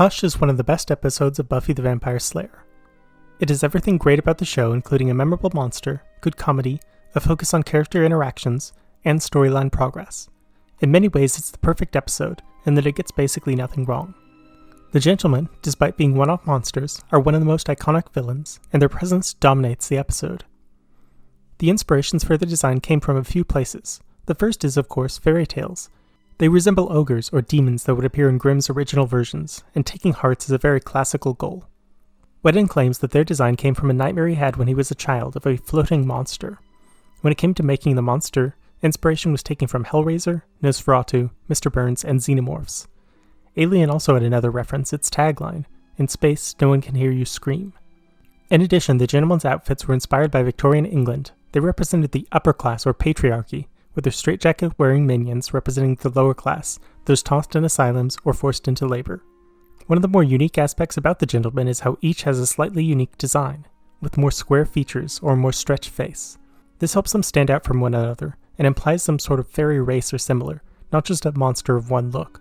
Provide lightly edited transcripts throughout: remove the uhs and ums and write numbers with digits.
Hush is one of the best episodes of Buffy the Vampire Slayer. It has everything great about the show, including a memorable monster, good comedy, a focus on character interactions, and storyline progress. In many ways, it's the perfect episode, in that it gets basically nothing wrong. The Gentlemen, despite being one-off monsters, are one of the most iconic villains, and their presence dominates the episode. The inspirations for the design came from a few places. The first is, of course, fairy tales. They resemble ogres or demons that would appear in Grimm's original versions, and taking hearts is a very classical goal. Whedon claims that their design came from a nightmare he had when he was a child of a floating monster. When it came to making the monster, inspiration was taken from Hellraiser, Nosferatu, Mr. Burns, and Xenomorphs. Alien also had another reference, its tagline, "In space, no one can hear you scream." In addition, the gentlemen's outfits were inspired by Victorian England. They represented the upper class or patriarchy, with their straitjacket-wearing minions representing the lower class, those tossed in asylums or forced into labor. One of the more unique aspects about the Gentlemen is how each has a slightly unique design, with more square features or a more stretched face. This helps them stand out from one another, and implies some sort of fairy race or similar, not just a monster of one look.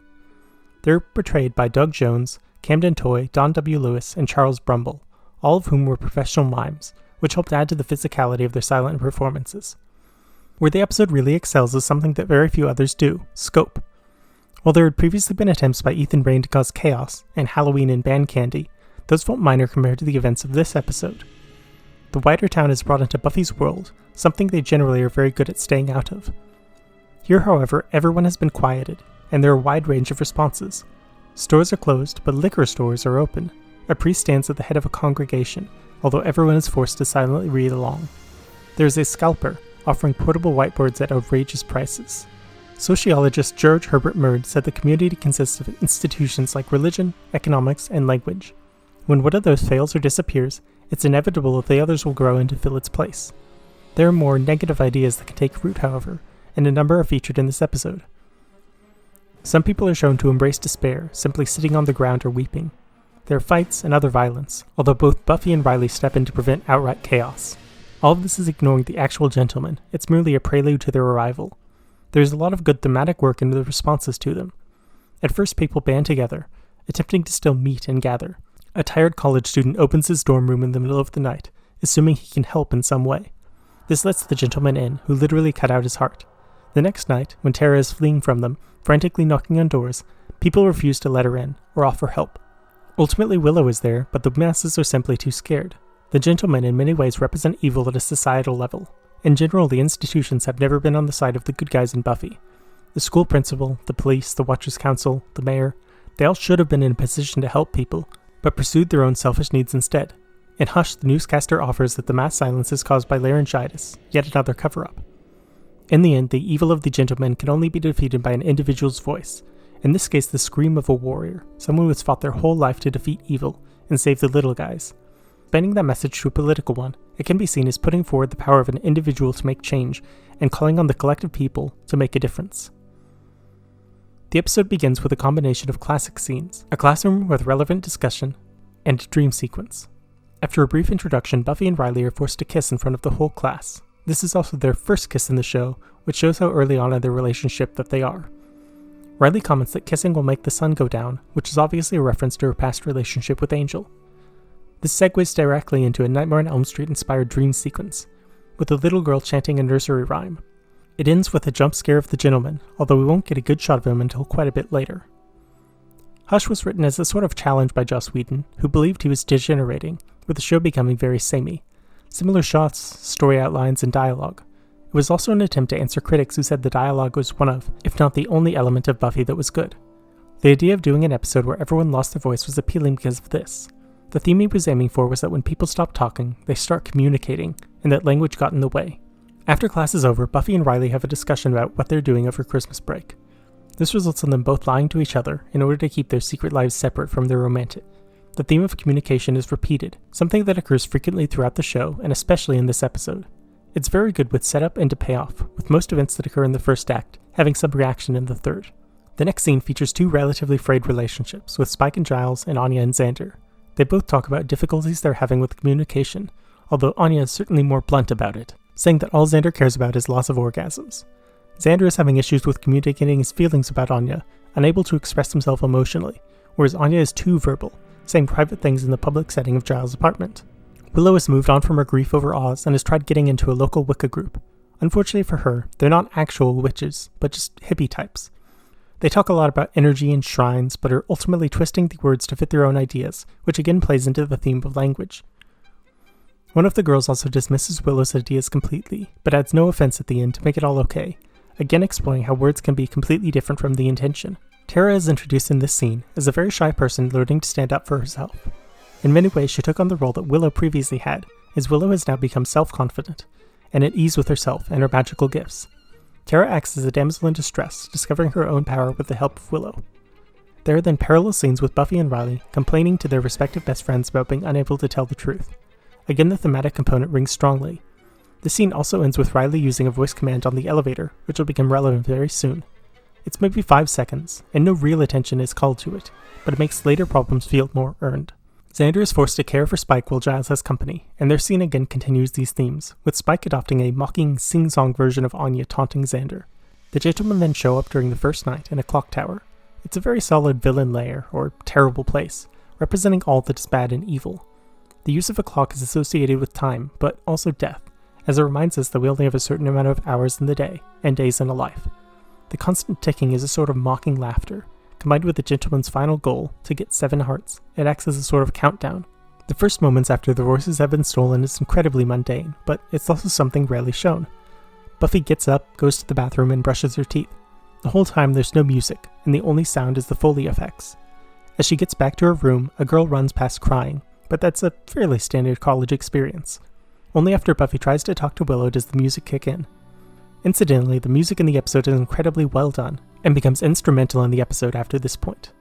They're portrayed by Doug Jones, Camden Toy, Don W. Lewis, and Charles Brumble, all of whom were professional mimes, which helped add to the physicality of their silent performances. Where the episode really excels is something that very few others do: scope. While there had previously been attempts by Ethan Rayne to cause chaos, and Halloween and band candy, those felt minor compared to the events of this episode. The wider town is brought into Buffy's world, something they generally are very good at staying out of. Here, however, everyone has been quieted, and there are a wide range of responses. Stores are closed, but liquor stores are open. A priest stands at the head of a congregation, although everyone is forced to silently read along. There is a scalper, offering portable whiteboards at outrageous prices. Sociologist George Herbert Mead said the community consists of institutions like religion, economics, and language. When one of those fails or disappears, it's inevitable that the others will grow in to fill its place. There are more negative ideas that can take root, however, and a number are featured in this episode. Some people are shown to embrace despair, simply sitting on the ground or weeping. There are fights and other violence, although both Buffy and Riley step in to prevent outright chaos. All of this is ignoring the actual Gentlemen. It's merely a prelude to their arrival. There's a lot of good thematic work in the responses to them. At first, people band together, attempting to still meet and gather. A tired college student opens his dorm room in the middle of the night, assuming he can help in some way. This lets the Gentlemen in, who literally cut out his heart. The next night, when Tara is fleeing from them, frantically knocking on doors, people refuse to let her in, or offer help. Ultimately, Willow is there, but the masses are simply too scared. The Gentlemen in many ways represent evil at a societal level. In general, the institutions have never been on the side of the good guys in Buffy. The school principal, the police, the Watchers Council, the mayor, they all should have been in a position to help people, but pursued their own selfish needs instead. In Hush, the newscaster offers that the mass silence is caused by laryngitis, yet another cover-up. In the end, the evil of the Gentlemen can only be defeated by an individual's voice, in this case the scream of a warrior, someone who has fought their whole life to defeat evil and save the little guys. Bending that message to a political one, it can be seen as putting forward the power of an individual to make change and calling on the collective people to make a difference. The episode begins with a combination of classic scenes, a classroom with relevant discussion, and a dream sequence. After a brief introduction, Buffy and Riley are forced to kiss in front of the whole class. This is also their first kiss in the show, which shows how early on in their relationship that they are. Riley comments that kissing will make the sun go down, which is obviously a reference to her past relationship with Angel. This segues directly into a Nightmare on Elm Street inspired dream sequence, with a little girl chanting a nursery rhyme. It ends with a jump scare of the Gentleman, although we won't get a good shot of him until quite a bit later. Hush was written as a sort of challenge by Joss Whedon, who believed he was degenerating, with the show becoming very samey. Similar shots, story outlines, and dialogue. It was also an attempt to answer critics who said the dialogue was one of, if not the only element of Buffy that was good. The idea of doing an episode where everyone lost their voice was appealing because of this. The theme he was aiming for was that when people stop talking, they start communicating, and that language got in the way. After class is over, Buffy and Riley have a discussion about what they're doing over Christmas break. This results in them both lying to each other in order to keep their secret lives separate from their romantic. The theme of communication is repeated, something that occurs frequently throughout the show, and especially in this episode. It's very good with setup and to payoff, with most events that occur in the first act having some reaction in the third. The next scene features two relatively frayed relationships, with Spike and Giles and Anya and Xander. They both talk about difficulties they're having with communication, although Anya is certainly more blunt about it, saying that all Xander cares about is loss of orgasms. Xander is having issues with communicating his feelings about Anya, unable to express himself emotionally, whereas Anya is too verbal, saying private things in the public setting of Giles' apartment. Willow has moved on from her grief over Oz and has tried getting into a local Wicca group. Unfortunately for her, they're not actual witches, but just hippie types. They talk a lot about energy and shrines, but are ultimately twisting the words to fit their own ideas, which again plays into the theme of language. One of the girls also dismisses Willow's ideas completely, but adds no offense at the end to make it all okay, again exploring how words can be completely different from the intention. Tara is introduced in this scene as a very shy person learning to stand up for herself. In many ways, she took on the role that Willow previously had, as Willow has now become self-confident, and at ease with herself and her magical gifts. Tara acts as a damsel in distress, discovering her own power with the help of Willow. There are then parallel scenes with Buffy and Riley complaining to their respective best friends about being unable to tell the truth. Again, the thematic component rings strongly. The scene also ends with Riley using a voice command on the elevator, which will become relevant very soon. It's maybe 5 seconds, and no real attention is called to it, but it makes later problems feel more earned. Xander is forced to care for Spike while Giles has company, and their scene again continues these themes, with Spike adopting a mocking, sing-song version of Anya taunting Xander. The gentlemen then show up during the first night in a clock tower. It's a very solid villain lair, or terrible place, representing all that is bad and evil. The use of a clock is associated with time, but also death, as it reminds us that we only have a certain amount of hours in the day, and days in a life. The constant ticking is a sort of mocking laughter. Combined with the gentleman's final goal, to get 7 hearts, it acts as a sort of countdown. The first moments after the voices have been stolen is incredibly mundane, but it's also something rarely shown. Buffy gets up, goes to the bathroom, and brushes her teeth. The whole time there's no music, and the only sound is the Foley effects. As she gets back to her room, a girl runs past crying, but that's a fairly standard college experience. Only after Buffy tries to talk to Willow does the music kick in. Incidentally, the music in the episode is incredibly well done, and becomes instrumental in the episode after this point.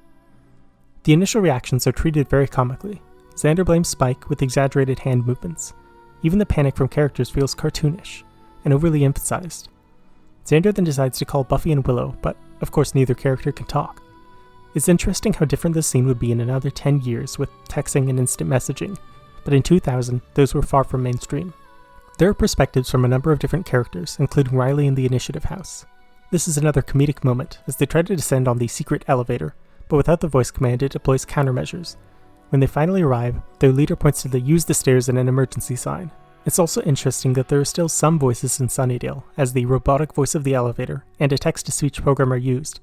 The initial reactions are treated very comically. Xander blames Spike with exaggerated hand movements. Even the panic from characters feels cartoonish, and overly emphasized. Xander then decides to call Buffy and Willow, but of course neither character can talk. It's interesting how different this scene would be in another 10 years with texting and instant messaging, but in 2000, those were far from mainstream. There are perspectives from a number of different characters, including Riley in the Initiative House. This is another comedic moment, as they try to descend on the secret elevator, but without the voice command it deploys countermeasures. When they finally arrive, their leader points to the "use the stairs" and an emergency sign. It's also interesting that there are still some voices in Sunnydale, as the robotic voice of the elevator and a text-to-speech program are used,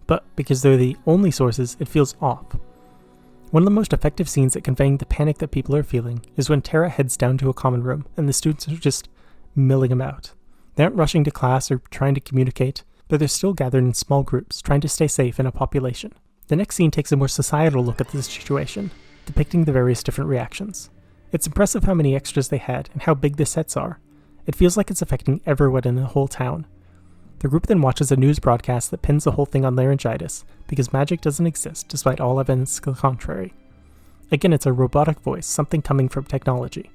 but because they're the only sources, it feels off. One of the most effective scenes at conveying the panic that people are feeling is when Tara heads down to a common room and the students are just milling about. They aren't rushing to class or trying to communicate, but they're still gathered in small groups, trying to stay safe in a population. The next scene takes a more societal look at this situation, depicting the various different reactions. It's impressive how many extras they had and how big the sets are. It feels like it's affecting everyone in the whole town. The group then watches a news broadcast that pins the whole thing on laryngitis, because magic doesn't exist despite all evidence to the contrary. Again, it's a robotic voice, something coming from technology.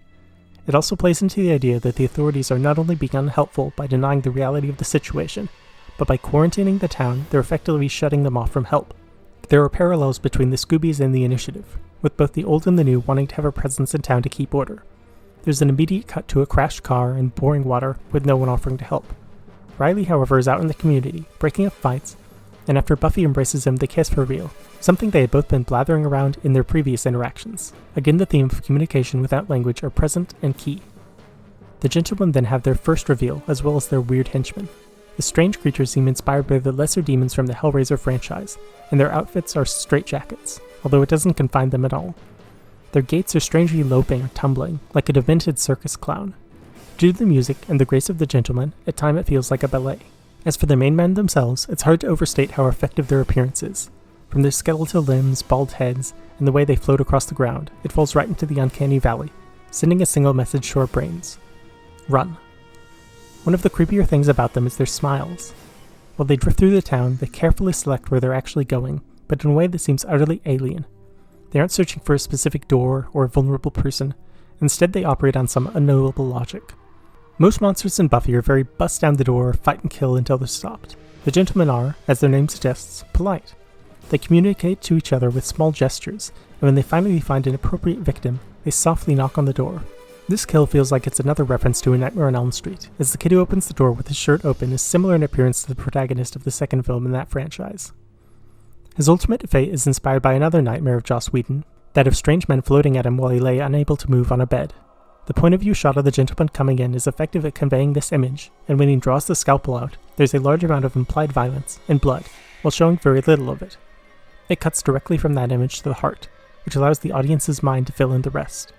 It also plays into the idea that the authorities are not only being unhelpful by denying the reality of the situation, but by quarantining the town, they're effectively shutting them off from help. There are parallels between the Scoobies and the Initiative, with both the old and the new wanting to have a presence in town to keep order. There's an immediate cut to a crashed car and boring water, with no one offering to help. Riley, however, is out in the community, breaking up fights, and after Buffy embraces him, they kiss for real, something they had both been blathering around in their previous interactions. Again, the theme of communication without language are present and key. The gentlemen then have their first reveal, as well as their weird henchmen. The strange creatures seem inspired by the lesser demons from the Hellraiser franchise, and their outfits are straitjackets, although it doesn't confine them at all. Their gaits are strangely loping or tumbling, like a demented circus clown. Due to the music and the grace of the gentlemen, at times it feels like a ballet. As for the main men themselves, it's hard to overstate how effective their appearance is. From their skeletal limbs, bald heads, and the way they float across the ground, it falls right into the uncanny valley, sending a single message to our brains. Run. One of the creepier things about them is their smiles. While they drift through the town, they carefully select where they're actually going, but in a way that seems utterly alien. They aren't searching for a specific door or a vulnerable person. Instead, they operate on some unknowable logic. Most monsters in Buffy are very bust down the door, fight and kill until they're stopped. The gentlemen are, as their name suggests, polite. They communicate to each other with small gestures, and when they finally find an appropriate victim, they softly knock on the door. This kill feels like it's another reference to A Nightmare on Elm Street, as the kid who opens the door with his shirt open is similar in appearance to the protagonist of the second film in that franchise. His ultimate fate is inspired by another nightmare of Joss Whedon, that of strange men floating at him while he lay unable to move on a bed. The point of view shot of the gentleman coming in is effective at conveying this image, and when he draws the scalpel out, there's a large amount of implied violence and blood, while showing very little of it. It cuts directly from that image to the heart, which allows the audience's mind to fill in the rest.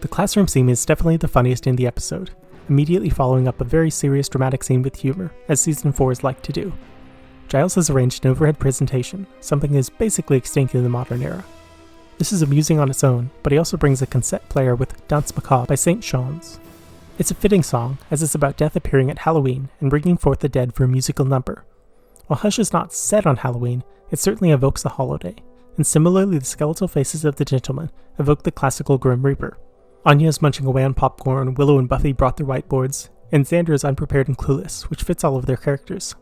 The classroom scene is definitely the funniest in the episode, immediately following up a very serious dramatic scene with humor, as Season 4 is like to do. Giles has arranged an overhead presentation, something that is basically extinct in the modern era. This is amusing on its own, but he also brings a cassette player with Danse Macabre by St. John's. It's a fitting song, as it's about death appearing at Halloween and bringing forth the dead for a musical number. While Hush is not set on Halloween, it certainly evokes the holiday, and similarly the skeletal faces of the gentlemen evoke the classical Grim Reaper. Anya is munching away on popcorn, Willow and Buffy brought their whiteboards, and Xander is unprepared and clueless, which fits all of their characters.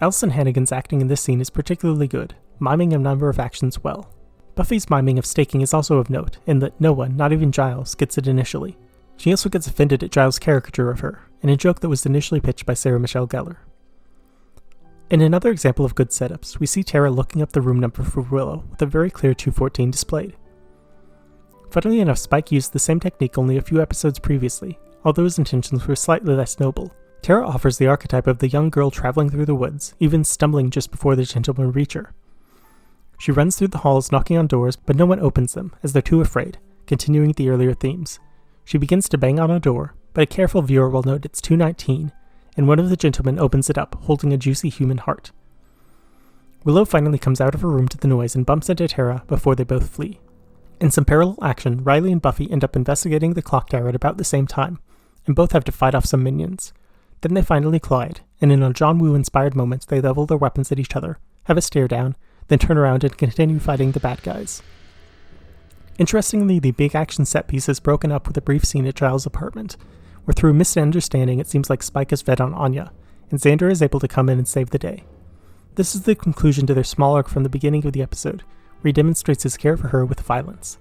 Alison Hannigan's acting in this scene is particularly good, miming a number of actions well. Buffy's miming of staking is also of note, in that no one, not even Giles, gets it initially. She also gets offended at Giles' caricature of her, in a joke that was initially pitched by Sarah Michelle Gellar. In another example of good setups, we see Tara looking up the room number for Willow with a very clear 214 displayed. Funnily enough, Spike used the same technique only a few episodes previously, although his intentions were slightly less noble. Tara offers the archetype of the young girl traveling through the woods, even stumbling just before the gentlemen reach her. She runs through the halls knocking on doors, but no one opens them, as they're too afraid, continuing the earlier themes. She begins to bang on a door, but a careful viewer will note it's 219, and one of the gentlemen opens it up, holding a juicy human heart. Willow finally comes out of her room to the noise and bumps into Tara before they both flee. In some parallel action, Riley and Buffy end up investigating the clock tower at about the same time, and both have to fight off some minions. Then they finally collide, and in a John Woo-inspired moment they level their weapons at each other, have a stare down, then turn around and continue fighting the bad guys. Interestingly, the big action set piece is broken up with a brief scene at Giles' apartment, where through a misunderstanding it seems like Spike is fed on Anya, and Xander is able to come in and save the day. This is the conclusion to their small arc from the beginning of the episode, where he demonstrates his care for her with violence.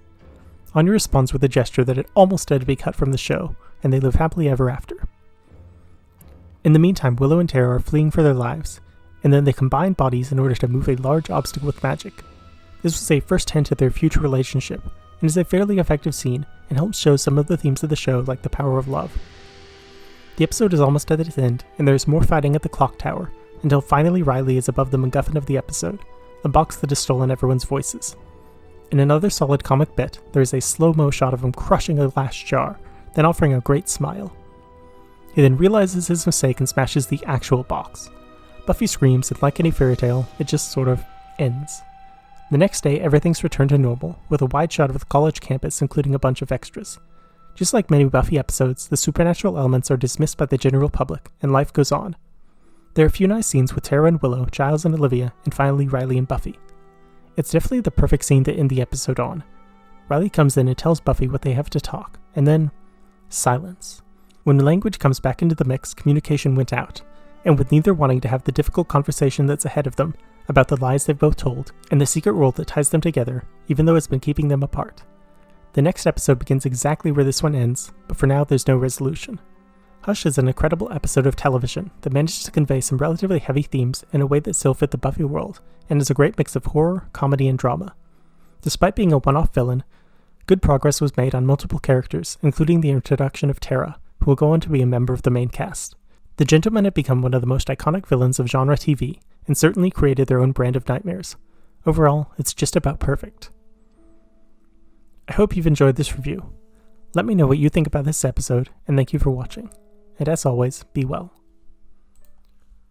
Anya responds with a gesture that had almost had to be cut from the show, and they live happily ever after. In the meantime, Willow and Tara are fleeing for their lives, and then they combine bodies in order to move a large obstacle with magic. This was a first hint at their future relationship, and is a fairly effective scene, and helps show some of the themes of the show, like the power of love. The episode is almost at its end, and there is more fighting at the clock tower, until finally Riley is above the MacGuffin of the episode, a box that has stolen everyone's voices. In another solid comic bit, there is a slow-mo shot of him crushing a glass jar, then offering a great smile. He then realizes his mistake and smashes the actual box. Buffy screams, and like any fairy tale, it just sort of ends. The next day, everything's returned to normal, with a wide shot of the college campus including a bunch of extras. Just like many Buffy episodes, the supernatural elements are dismissed by the general public, and life goes on. There are a few nice scenes with Tara and Willow, Giles and Olivia, and finally Riley and Buffy. It's definitely the perfect scene to end the episode on. Riley comes in and tells Buffy what they have to talk, and then silence. When language comes back into the mix, communication went out, and with neither wanting to have the difficult conversation that's ahead of them about the lies they've both told, and the secret world that ties them together, even though it's been keeping them apart. The next episode begins exactly where this one ends, but for now there's no resolution. Hush is an incredible episode of television that managed to convey some relatively heavy themes in a way that still fit the Buffy world, and is a great mix of horror, comedy, and drama. Despite being a one-off villain, good progress was made on multiple characters, including the introduction of Tara, who will go on to be a member of the main cast. The Gentlemen have become one of the most iconic villains of genre TV, and certainly created their own brand of nightmares. Overall, it's just about perfect. I hope you've enjoyed this review. Let me know what you think about this episode, and thank you for watching. And as always, be well.